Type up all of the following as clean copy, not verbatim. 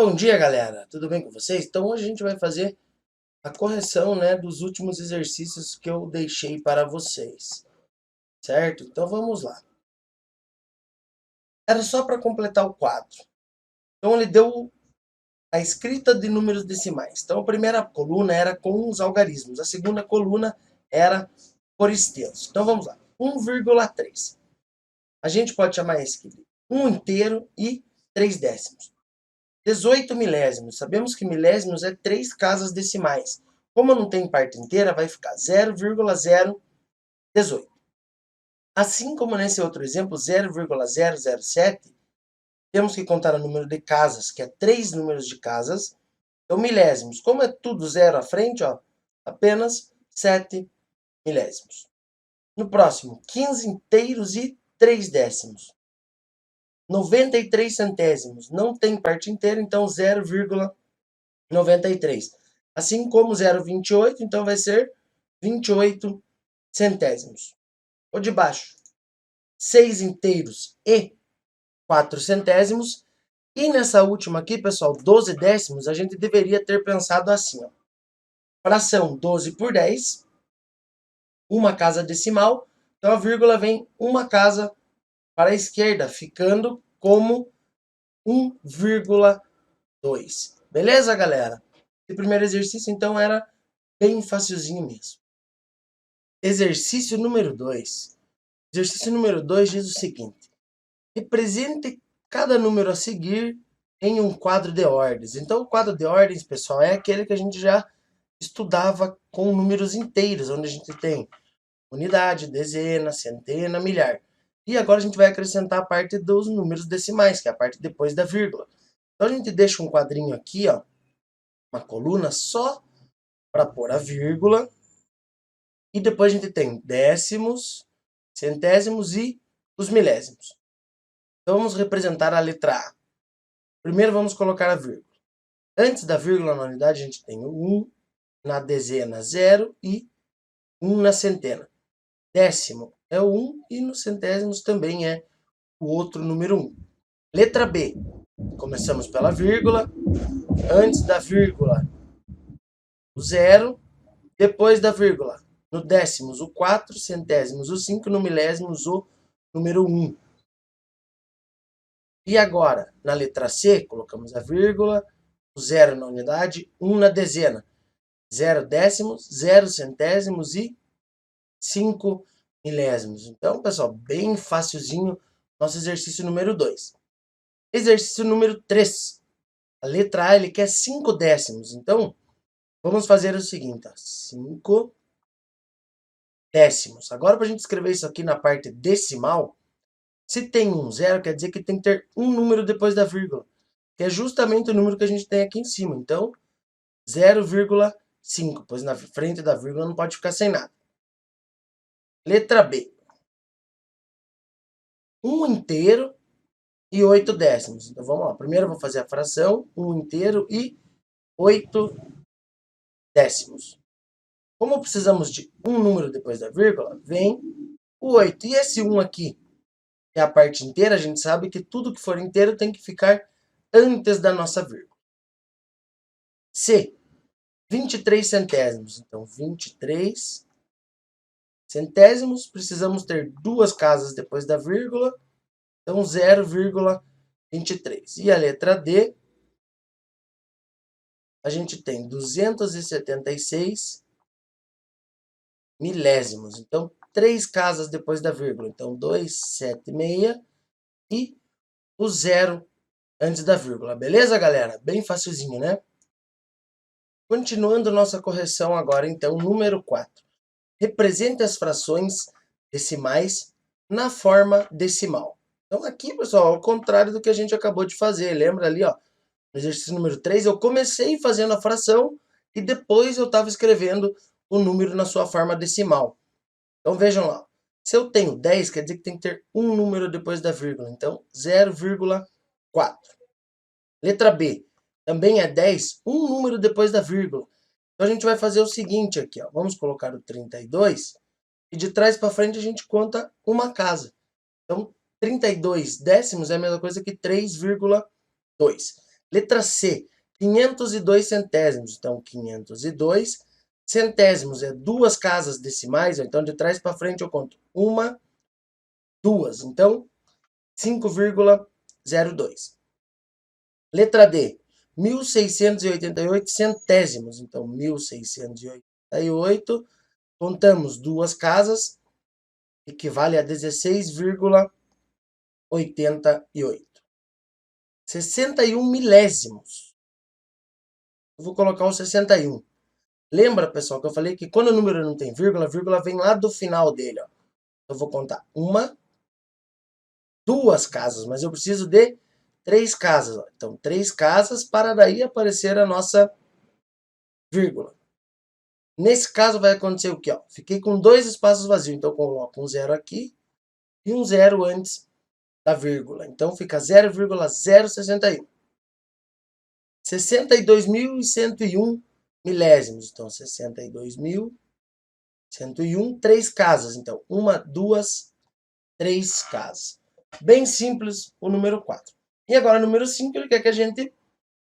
Bom dia, galera! Tudo bem com vocês? Então hoje a gente vai fazer a correção, dos últimos exercícios que eu deixei para vocês, certo? Então vamos lá. Era só para completar o quadro. Então ele deu a escrita de números decimais. Então a primeira coluna era com os algarismos, a segunda coluna era por estelos. Então vamos lá. 1,3. A gente pode chamar esse aqui de 1 inteiro e 3 décimos. 18 milésimos. Sabemos que milésimos é 3 casas decimais. Como não tem parte inteira, vai ficar 0,018. Assim como nesse outro exemplo, 0,007, temos que contar o número de casas, que é 3 números de casas. Então, milésimos. Como é tudo zero à frente, apenas 7 milésimos. No próximo, 15 inteiros e 3 décimos. 93 centésimos. Não tem parte inteira, então 0,93. Assim como 0,28, então vai ser 28 centésimos. O de baixo, 6 inteiros e 4 centésimos. E nessa última aqui, pessoal, 12 décimos, a gente deveria ter pensado assim, fração 12 por 10, uma casa decimal, então a vírgula vem uma casa para a esquerda, ficando como 1,2. Beleza, galera? O primeiro exercício, então, era bem facilzinho mesmo. Exercício número 2. Exercício número 2 diz o seguinte: represente cada número a seguir em um quadro de ordens. Então, o quadro de ordens, pessoal, é aquele que a gente já estudava com números inteiros, onde a gente tem unidade, dezena, centena, milhar. E agora a gente vai acrescentar a parte dos números decimais, que é a parte depois da vírgula. Então, a gente deixa um quadrinho aqui, uma coluna só para pôr a vírgula. E depois a gente tem décimos, centésimos e os milésimos. Então vamos representar a letra A. Primeiro vamos colocar a vírgula. Antes da vírgula na unidade a gente tem o 1, na dezena 0 e 1 na centena. Décimo é o 1 e nos centésimos também é o outro número 1. Letra B. Começamos pela vírgula. Antes da vírgula o 0. Depois da vírgula no décimos o 4, centésimos o 5, no milésimos o número 1. E agora, na letra C, colocamos a vírgula, o 0 na unidade, 1 na dezena. 0 décimos, 0 centésimos e 5 milésimos. Então, pessoal, bem facilzinho nosso exercício número 2. Exercício número 3. A letra A, ele quer 5 décimos. Então, vamos fazer o seguinte, 5 décimos. Agora, para a gente escrever isso aqui na parte decimal, se tem um 0, quer dizer que tem que ter um número depois da vírgula, que é justamente o número que a gente tem aqui em cima. Então, 0,5, pois na frente da vírgula não pode ficar sem nada. Letra B. 1 inteiro e 8 décimos. Então, vamos lá. Primeiro eu vou fazer a fração, 1 inteiro e 8 décimos. Como precisamos de um número depois da vírgula, vem o 8. E esse 1 aqui, que é a parte inteira, a gente sabe que tudo que for inteiro tem que ficar antes da nossa vírgula. C. 23 centésimos. Então, 23 centésimos. Precisamos ter duas casas depois da vírgula. Então, 0,23. E a letra D, a gente tem 276 milésimos. Então, três casas depois da vírgula. Então, 276 e o 0 antes da vírgula. Beleza, galera? Bem facilzinho, né? Continuando nossa correção agora, então, número 4. Represente as frações decimais na forma decimal. Então, aqui, pessoal, ao contrário do que a gente acabou de fazer. Lembra ali, no exercício número 3, eu comecei fazendo a fração e depois eu estava escrevendo o número na sua forma decimal. Então, vejam lá. Se eu tenho 10, quer dizer que tem que ter um número depois da vírgula. Então, 0,4. Letra B. Também é 10, um número depois da vírgula. Então, a gente vai fazer o seguinte aqui, Vamos colocar o 32 e de trás para frente a gente conta uma casa. Então, 32 décimos é a mesma coisa que 3,2. Letra C, 502 centésimos. Então, 502 centésimos é duas casas decimais. Então, de trás para frente eu conto uma, duas. Então, 5,02. Letra D, 1688 centésimos. Então, 1688, contamos duas casas, equivale a 16,88. 61 milésimos. Eu vou colocar o 61. Lembra, pessoal, que eu falei que quando o número não tem vírgula, a vírgula vem lá do final dele. Ó. Eu vou contar uma, duas casas, mas eu preciso de três casas. Ó. Então, três casas para daí aparecer a nossa vírgula. Nesse caso vai acontecer o quê? Ó? Fiquei com dois espaços vazios, então eu coloco um zero aqui e um zero antes da vírgula. Então fica 0,061. 62.101 milésimos. Então 62.101, três casas. Então uma, duas, três casas. Bem simples o número 4. E agora o número 5, ele quer que a gente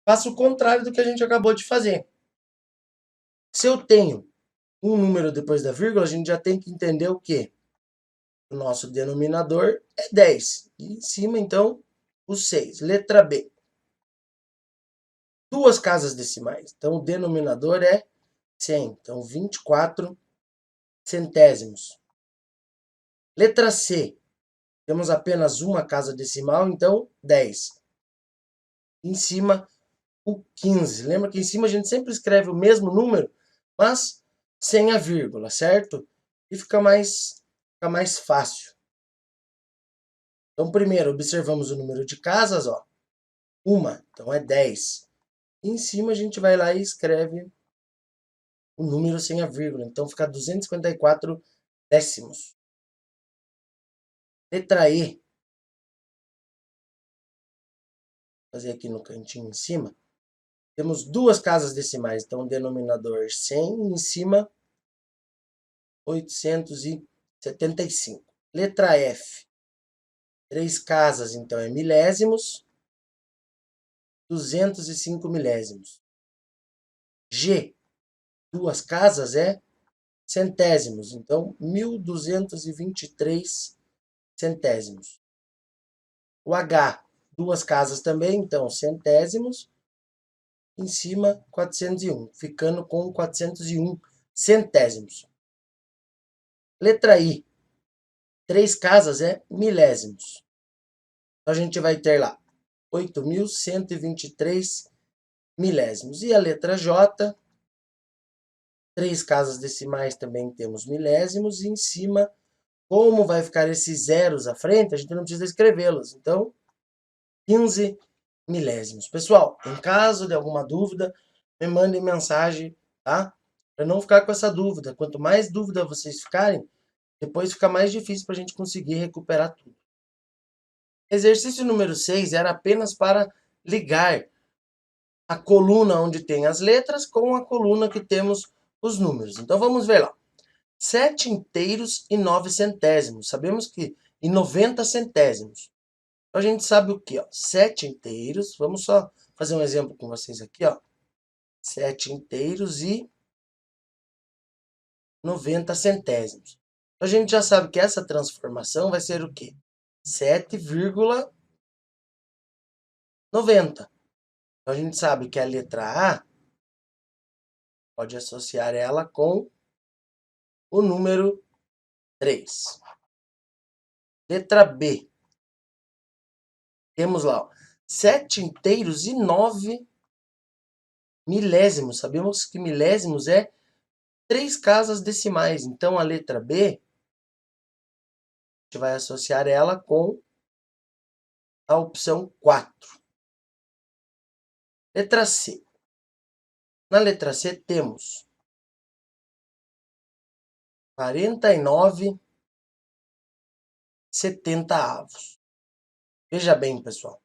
faça o contrário do que a gente acabou de fazer. Se eu tenho um número depois da vírgula, a gente já tem que entender o quê? O nosso denominador é 10. E em cima, então, o 6. Letra B. Duas casas decimais. Então, o denominador é 100. Então, 24 centésimos. Letra C. Temos apenas uma casa decimal, então 10. Em cima, o 15. Lembra que em cima a gente sempre escreve o mesmo número, mas sem a vírgula, certo? E fica mais fácil. Então, primeiro, observamos o número de casas, ó. Uma, então é 10. E em cima a gente vai lá e escreve o número sem a vírgula. Então fica 254 décimos. Letra E. Vou fazer aqui no cantinho em cima. Temos duas casas decimais. Então denominador 100 e em cima 875. Letra F. Três casas, então é milésimos. 205 milésimos. G. Duas casas é centésimos. Então 1223 centésimos. O H, duas casas também, então centésimos. Em cima, 401, ficando com 401 centésimos. Letra I, três casas é milésimos. Então a gente vai ter lá 8.123 milésimos. E a letra J, três casas decimais também temos milésimos. E em cima, como vai ficar esses zeros à frente, a gente não precisa escrevê-los. Então, 15 milésimos. Pessoal, em caso de alguma dúvida, me mandem mensagem, tá? Para não ficar com essa dúvida. Quanto mais dúvida vocês ficarem, depois fica mais difícil para a gente conseguir recuperar tudo. Exercício número 6 era apenas para ligar a coluna onde tem as letras com a coluna que temos os números. Então vamos ver lá. 7 inteiros e 9 centésimos. Sabemos que e 90 centésimos. Então a gente sabe o que? 7 inteiros. Vamos só fazer um exemplo com vocês aqui. Ó. 7 inteiros e 90 centésimos. Então, a gente já sabe que essa transformação vai ser o quê? 7,90. Então a gente sabe que a letra A pode associar ela com o número 3. Letra B. Temos lá, ó, 7 inteiros e 9 milésimos. Sabemos que milésimos é 3 casas decimais. Então, a letra B, a gente vai associar ela com a opção 4. Letra C. Na letra C temos 49 70avos. Veja bem, pessoal.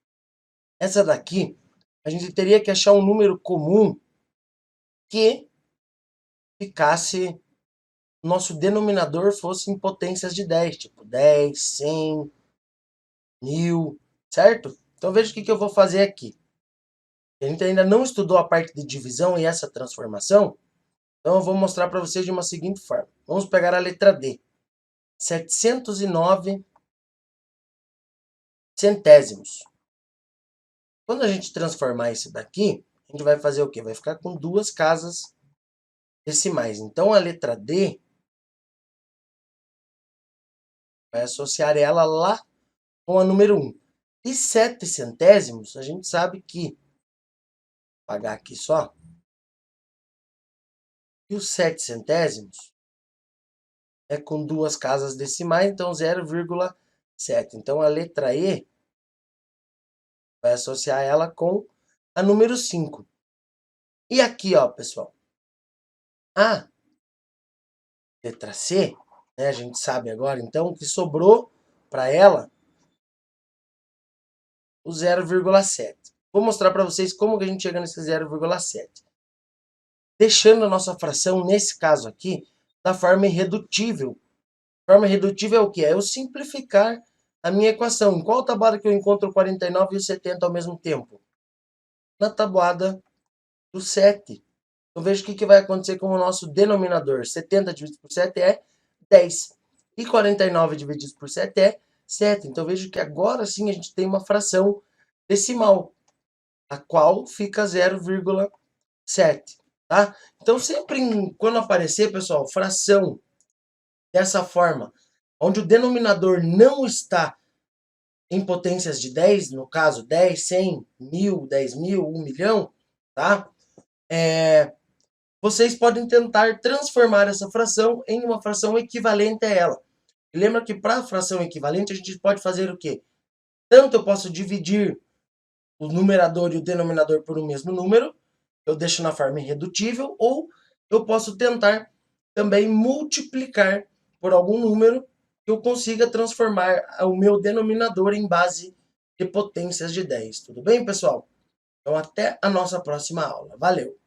Essa daqui, a gente teria que achar um número comum que ficasse, nosso denominador fosse em potências de 10, tipo 10, 100, 1000, certo? Então veja o que eu vou fazer aqui. A gente ainda não estudou a parte de divisão e essa transformação, então eu vou mostrar para vocês de uma seguinte forma. Vamos pegar a letra D. 709 centésimos. Quando a gente transformar isso daqui, a gente vai fazer o quê? Vai ficar com duas casas decimais. Então a letra D vai associar ela lá com a número 1. E 7 centésimos, a gente sabe que, vou apagar aqui só, e os 7 centésimos é com duas casas decimais, então 0,7. Então a letra E vai associar ela com a número 5. E aqui, ó, pessoal, a letra C, né, a gente sabe agora, então, que sobrou para ela o 0,7. Vou mostrar para vocês como que a gente chega nesse 0,7. Deixando a nossa fração, nesse caso aqui, da forma irredutível. Forma irredutível é o que? É eu simplificar a minha equação. Em qual tabuada que eu encontro o 49 e o 70 ao mesmo tempo? Na tabuada do 7. Então veja o que vai acontecer com o nosso denominador. 70 dividido por 7 é 10. E 49 dividido por 7 é 7. Então veja que agora sim a gente tem uma fração decimal, a qual fica 0,7. Tá? Então sempre quando aparecer, pessoal, fração dessa forma, onde o denominador não está em potências de 10, no caso 10, 100, 1000, 10.000, 1 milhão, tá? Vocês podem tentar transformar essa fração em uma fração equivalente a ela. E lembra que para a fração equivalente a gente pode fazer o quê? Tanto eu posso dividir o numerador e o denominador por um mesmo número, eu deixo na forma irredutível, ou eu posso tentar também multiplicar por algum número que eu consiga transformar o meu denominador em base de potências de 10. Tudo bem, pessoal? Então até a nossa próxima aula. Valeu!